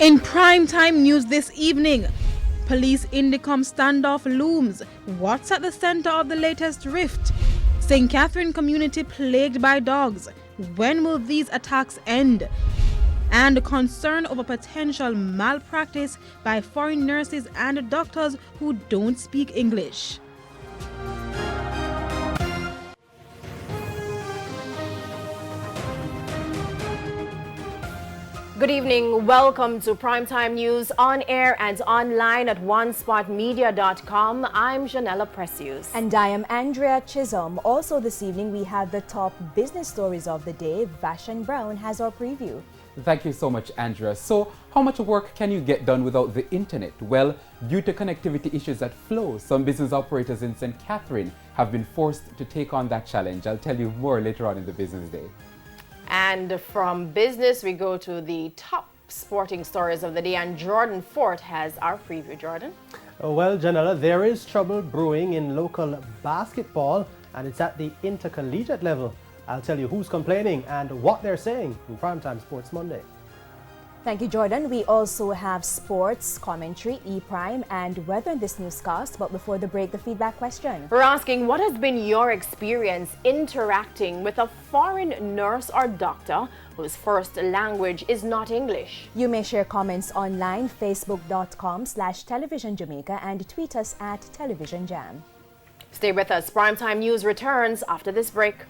In primetime news this evening, police Indicom standoff looms. What's at the center of the latest rift? St. Catherine community plagued by dogs. When will these attacks end? And concern over potential malpractice by foreign nurses and doctors who don't speak English. Good evening. Welcome to Primetime News on air and online at onespotmedia.com. I'm Janella Precious. And I am Andrea Chisholm. Also this evening we have the top business stories of the day. Vashan Brown has our preview. Thank you so much, Andrea. So, how much work can you get done without the internet? Well, due to connectivity issues at Flow, some business operators in St. Catherine have been forced to take on that challenge. I'll tell you more later on in the business day. And from business, we go to the top sporting stories of the day, and Jordan Fort has our preview. Jordan? Well, Janella, there is trouble brewing in local basketball, and it's at the intercollegiate level. I'll tell you who's complaining and what they're saying in Primetime Sports Monday. Thank you, Jordan. We also have sports, commentary, E-Prime, and weather in this newscast. But before the break, the feedback question. We're asking, what has been your experience interacting with a foreign nurse or doctor whose first language is not English? You may share comments online, facebook.com/Television Jamaica, and tweet us at Television Jam. Stay with us. Primetime News returns after this break.